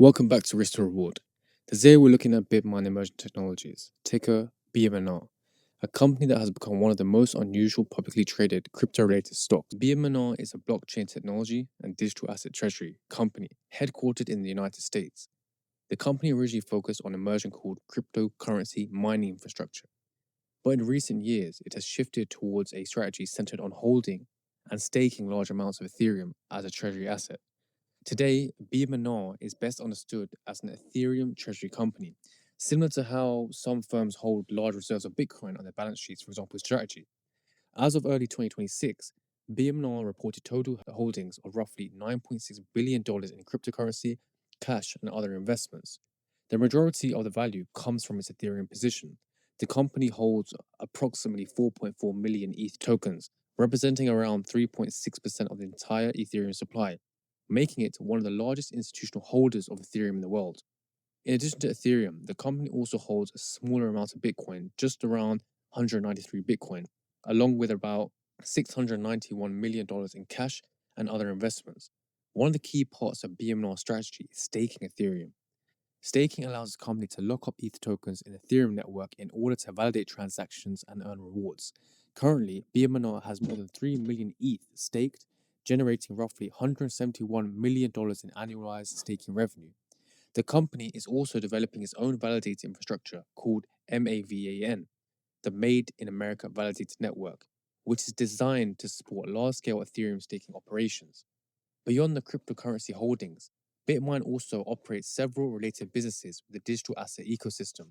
Welcome back to Risk to Reward. Today we're looking at Bitmine Immersion Technologies, ticker BMNR, a company that has become one of the most unusual publicly traded crypto-related stocks. BMNR is a blockchain technology and digital asset treasury company headquartered in the United States. The company originally focused on immersion called cryptocurrency mining infrastructure, but in recent years it has shifted towards a strategy centered on holding and staking large amounts of Ethereum as a treasury asset. Today, BMNR is best understood as an Ethereum Treasury company, similar to how some firms hold large reserves of Bitcoin on their balance sheets, for example, Strategy. As of early 2026, BMNR reported total holdings of roughly $9.6 billion in cryptocurrency, cash, and other investments. The majority of the value comes from its Ethereum position. The company holds approximately 4.4 million ETH tokens, representing around 3.6% of the entire Ethereum supply, making it one of the largest institutional holders of Ethereum in the world. In addition to Ethereum, the company also holds a smaller amount of Bitcoin, just around 193 Bitcoin, along with about $691 million in cash and other investments. One of the key parts of BMNR strategy is staking Ethereum. Staking allows the company to lock up ETH tokens in the Ethereum network in order to validate transactions and earn rewards. Currently, BMNR has more than 3 million ETH staked, generating roughly $171 million in annualized staking revenue. The company is also developing its own validator infrastructure called MAVAN, the Made in America Validator Network, which is designed to support large-scale Ethereum staking operations. Beyond the cryptocurrency holdings, Bitmine also operates several related businesses with the digital asset ecosystem.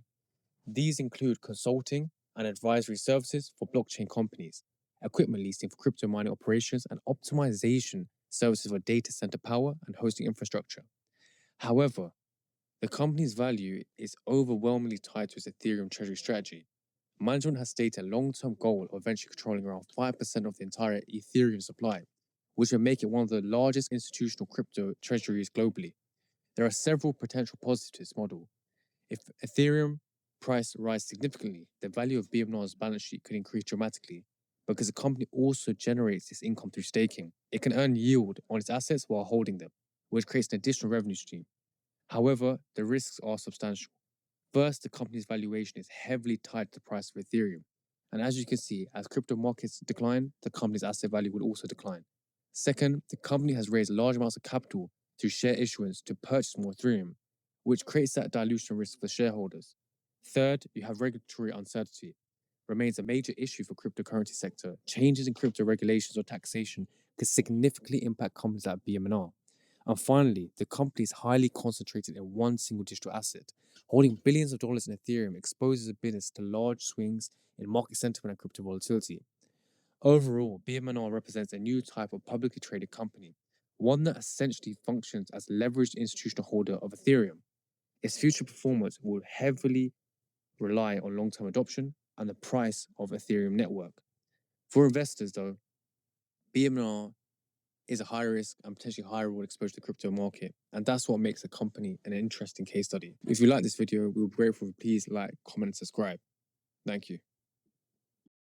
These include consulting and advisory services for blockchain companies, equipment leasing for crypto mining operations, and optimization services for data center power and hosting infrastructure. However, the company's value is overwhelmingly tied to its Ethereum treasury strategy. Management has stated a long-term goal of eventually controlling around 5% of the entire Ethereum supply, which would make it one of the largest institutional crypto treasuries globally. There are several potential positives to this model. If Ethereum price rises significantly, the value of BMNR's balance sheet could increase dramatically because the company also generates its income through staking. It can earn yield on its assets while holding them, which creates an additional revenue stream. However, the risks are substantial. First, the company's valuation is heavily tied to the price of Ethereum. And as you can see, as crypto markets decline, the company's asset value will also decline. Second, the company has raised large amounts of capital through share issuance to purchase more Ethereum, which creates that dilution risk for shareholders. Third, you have regulatory uncertainty. Remains a major issue for cryptocurrency sector. Changes in crypto regulations or taxation could significantly impact companies like BMNR. And finally, the company is highly concentrated in one single digital asset. Holding billions of dollars in Ethereum exposes the business to large swings in market sentiment and crypto volatility. Overall, BMNR represents a new type of publicly traded company, one that essentially functions as a leveraged institutional holder of Ethereum. Its future performance will heavily rely on long-term adoption and the price of Ethereum network. For investors, though, BMNR is a high risk and potentially high reward exposure to the crypto market. And that's what makes the company an interesting case study. If you like this video, we would be grateful if you please like, comment, and subscribe. Thank you.